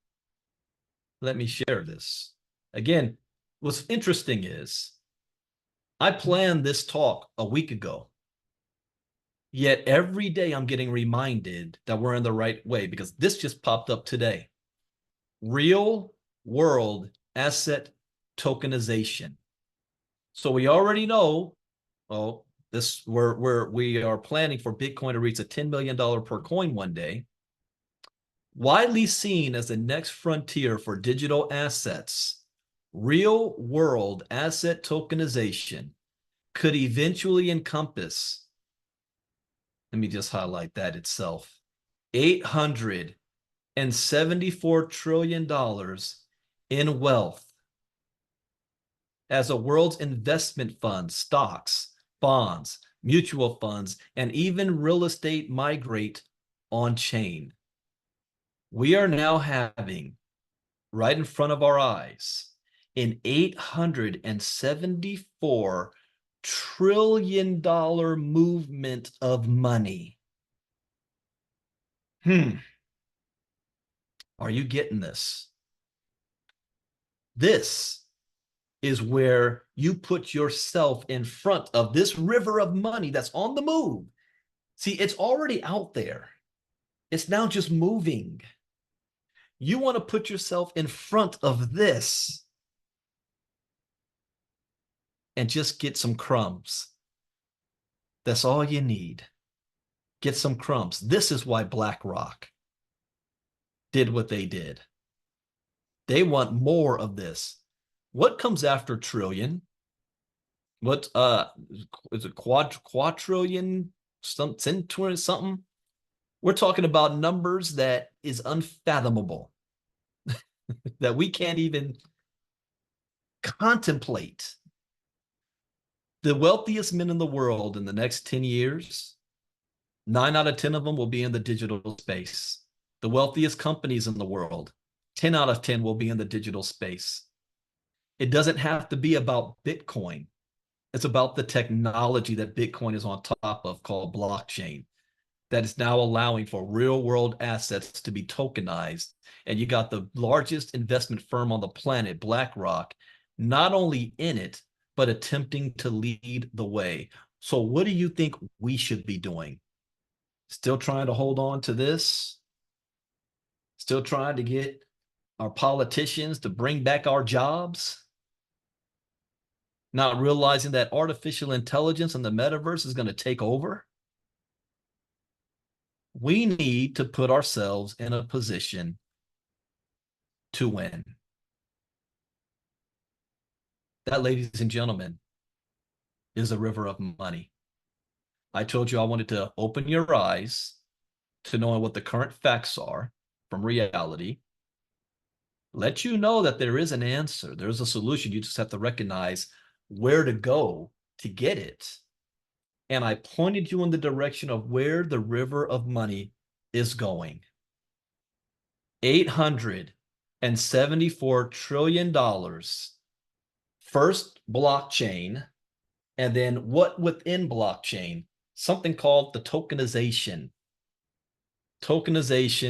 Let me share this. Again, what's interesting is I planned this talk a week ago. Yet every day I'm getting reminded that we're in the right way because this just popped up today. Real world asset tokenization. So we already know, well, we are planning for Bitcoin to reach a $10 million per coin one day. Widely seen as the next frontier for digital assets, real world asset tokenization could eventually encompass, let me just highlight that itself, $874 trillion in wealth as the world's investment funds, stocks, bonds, mutual funds, and even real estate migrate on chain. We are now having, right in front of our eyes, an $874 trillion movement of money. Are you getting this? This is where you put yourself in front of this river of money that's on the move. See, it's already out there. It's now just moving. You want to put yourself in front of this and just get some crumbs. That's all you need. Get some crumbs. This is why BlackRock did what they did. They want more of this. What comes after trillion? What is it, quadrillion, something? We're talking about numbers that is unfathomable, that we can't even contemplate. The wealthiest men in the world in the next 10 years, 9 out of 10 of them will be in the digital space. The wealthiest companies in the world, 10 out of 10 will be in the digital space. It doesn't have to be about Bitcoin. It's about the technology that Bitcoin is on top of, called blockchain. that is now allowing for real world assets to be tokenized. And you got the largest investment firm on the planet, BlackRock, not only in it, but attempting to lead the way. So what do you think we should be doing? Still trying to hold on to this? Still trying to get our politicians to bring back our jobs? Not realizing that artificial intelligence and the metaverse is going to take over? We need to put ourselves in a position to win. That, ladies and gentlemen, is a river of money. I told you I wanted to open your eyes to knowing what the current facts are from reality. Let you know that there is an answer. There's a solution. You just have to recognize where to go to get it. And I pointed you in the direction of where the river of money is going. $874 trillion. First blockchain, and then what within blockchain? Something called the tokenization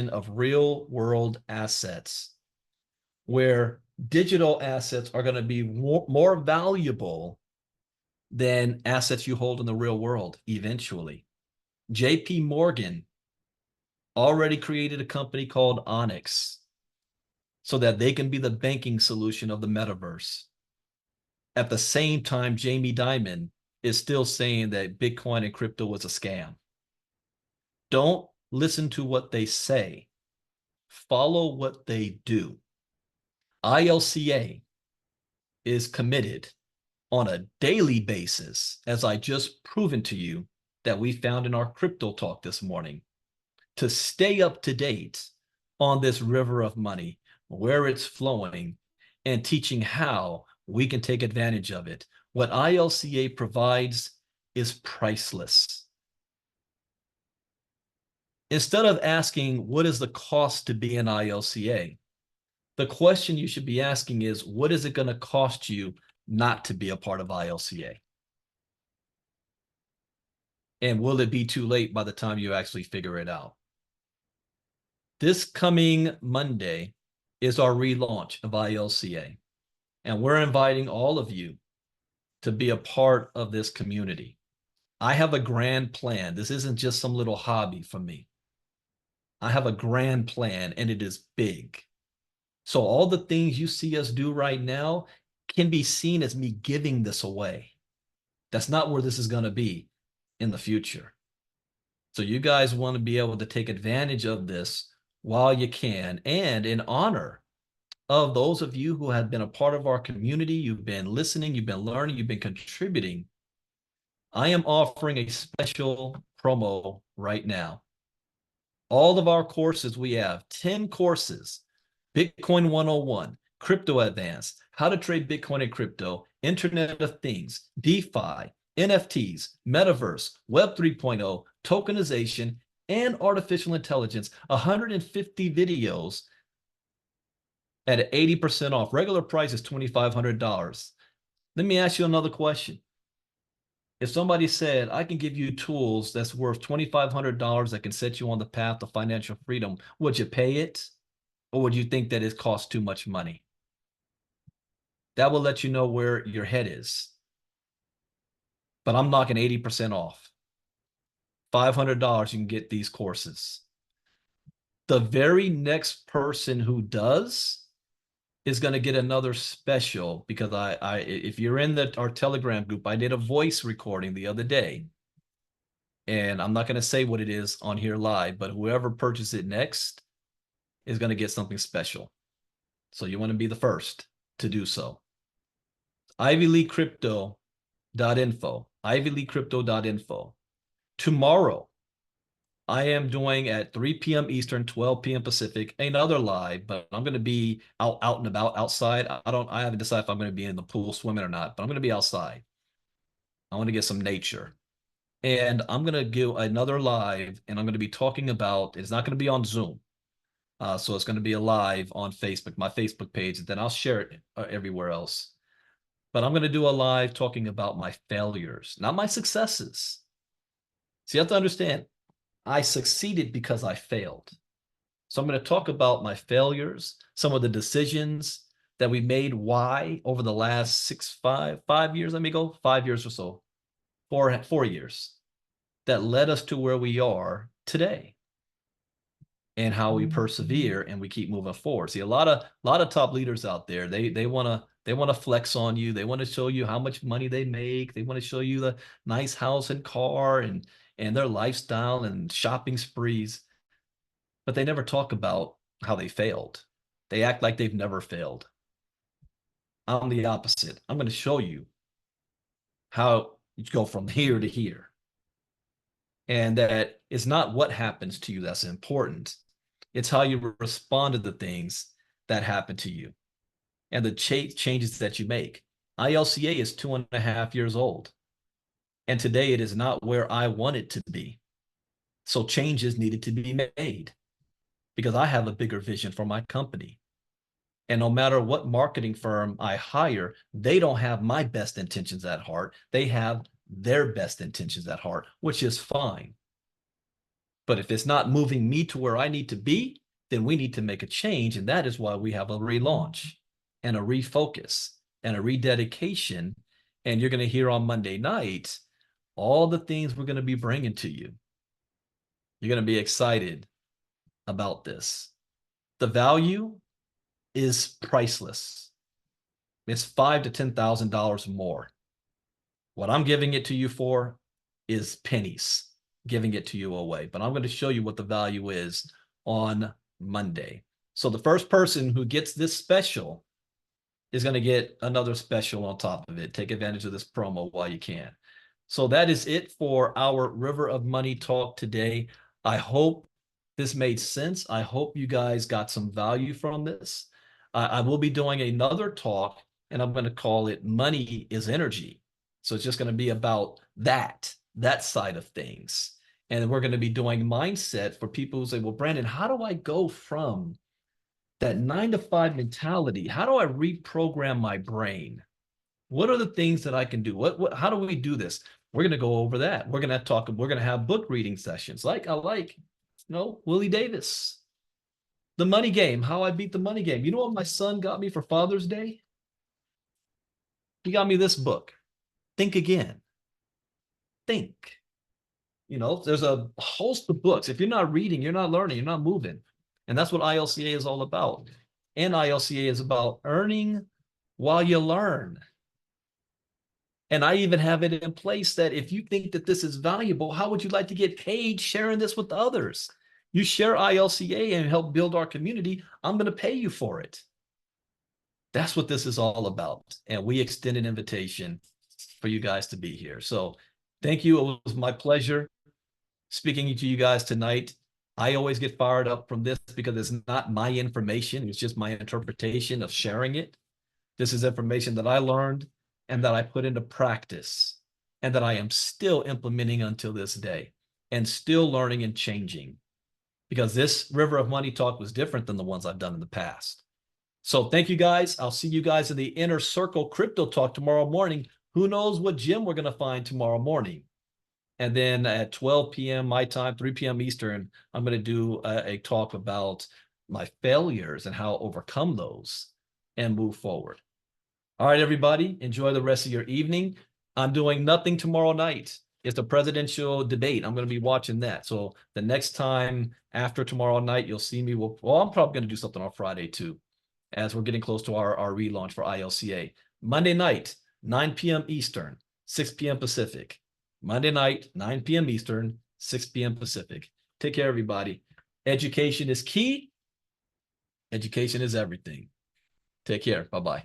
of real world assets, where digital assets are going to be more valuable than assets you hold in the real world eventually. JP Morgan already created a company called Onyx so that they can be the banking solution of the metaverse. At the same time, Jamie Dimon is still saying that Bitcoin and crypto was a scam. Don't listen to what they say. Follow what they do. ILCA is committed on a daily basis, as I just proven to you that we found in our crypto talk this morning, to stay up to date on this river of money, where it's flowing, and teaching how we can take advantage of it. What ILCA provides is priceless. Instead of asking, what is the cost to be an ILCA? The question you should be asking is, what is it going to cost you not to be a part of ILCA? And will it be too late by the time you actually figure it out? This coming Monday is our relaunch of ILCA. And we're inviting all of you to be a part of this community. I have a grand plan. This isn't just some little hobby for me. I have a grand plan, and it is big. So all the things you see us do right now can be seen as me giving this away. That's not where this is going to be in the future. So you guys want to be able to take advantage of this while you can, and in honor of those of you who have been a part of our community, you've been listening, you've been learning, you've been contributing, I am offering a special promo right now. All of our courses, we have 10 courses: Bitcoin 101, Crypto Advanced, How to Trade Bitcoin and Crypto, Internet of Things, DeFi, NFTs, Metaverse, Web 3.0, tokenization, and artificial intelligence. 150 videos at 80% off. Regular price is $2,500. Let me ask you another question. If somebody said, I can give you tools that's worth $2,500 that can set you on the path to financial freedom, would you pay it? Or would you think that it costs too much money? That will let you know where your head is. But I'm knocking 80% off. $500, you can get these courses. The very next person who does is going to get another special, because if you're in our Telegram group, I did a voice recording the other day, and I'm not going to say what it is on here live, but whoever purchases it next is going to get something special. So you want to be the first to do so. ivyleaguecrypto.info, ivyleaguecrypto.info. Tomorrow, I am doing at 3 p.m. Eastern, 12 p.m. Pacific, another live, but I'm going to be out and about outside. I haven't decided if I'm going to be in the pool swimming or not, but I'm going to be outside. I want to get some nature. And I'm going to give another live, and I'm going to be talking about, it's not going to be on Zoom. So it's going to be a live on Facebook, my Facebook page, and then I'll share it everywhere else. But I'm going to do a live talking about my failures, not my successes. So you have to understand, I succeeded because I failed. So I'm going to talk about my failures, some of the decisions that we made, why over the last 5 years, let me go 5 years or so, 4 years that led us to where we are today, and how we persevere and we keep moving forward. See, a lot of top leaders out there, they want to flex on you. They want to show you how much money they make. They want to show you the nice house and car and their lifestyle and shopping sprees, but they never talk about how they failed. They act like they've never failed. I'm the opposite. I'm going to show you how you go from here to here. And that it's not what happens to you that's important. It's how you respond to the things that happen to you and the changes that you make. ILCA is 2.5 years old. And today it is not where I want it to be. So changes needed to be made because I have a bigger vision for my company. And no matter what marketing firm I hire, they don't have my best intentions at heart. They have their best intentions at heart, which is fine. But if it's not moving me to where I need to be, then we need to make a change. And that is why we have a relaunch and a refocus and a rededication. And you're going to hear on Monday night all the things we're going to be bringing to you. You're going to be excited about this. The value is priceless. It's $5,000 to $10,000 more. What I'm giving it to you for is pennies, giving it to you away. But I'm going to show you what the value is on Monday. So the first person who gets this special is going to get another special on top of it. Take advantage of this promo while you can. So that is it for our River of Money talk today. I hope this made sense. I hope you guys got some value from this. I will be doing another talk, and I'm going to call it Money is Energy. So it's just going to be about that side of things. And we're going to be doing mindset for people who say, well, Brandon, how do I go from that 9-to-5 mentality? How do I reprogram my brain? What are the things that I can do? How do we do this? We're going to go over that. We're going to have book reading sessions. Willie Davis, The Money Game, how I beat the money game. You know what my son got me for Father's Day? He got me this book, Think Again. Think. There's a host of books. If you're not reading, you're not learning, you're not moving. And that's what ILCA is all about. And ILCA is about earning while you learn. And I even have it in place that if you think that this is valuable, how would you like to get paid sharing this with others? You share ILCA and help build our community, I'm going to pay you for it. That's what this is all about. And we extend an invitation for you guys to be here. So thank you. It was my pleasure speaking to you guys tonight. I always get fired up from this because it's not my information. It's just my interpretation of sharing it. This is information that I learned and that I put into practice and that I am still implementing until this day and still learning and changing, because this River of Money talk was different than the ones I've done in the past. So thank you guys. I'll see you guys in the Inner Circle Crypto Talk tomorrow morning. Who knows what gym we're going to find tomorrow morning. And then at 12 p.m. my time, 3 p.m. Eastern, I'm going to do a talk about my failures and how to overcome those and move forward. All right, everybody, enjoy the rest of your evening. I'm doing nothing tomorrow night. It's the presidential debate. I'm going to be watching that. So the next time after tomorrow night, you'll see me. Well, I'm probably going to do something on Friday too, as we're getting close to our relaunch for ILCA. Monday night, 9 p.m. Eastern, 6 p.m. Pacific. Monday night, 9 p.m. Eastern, 6 p.m. Pacific. Take care, everybody. Education is key. Education is everything. Take care. Bye-bye.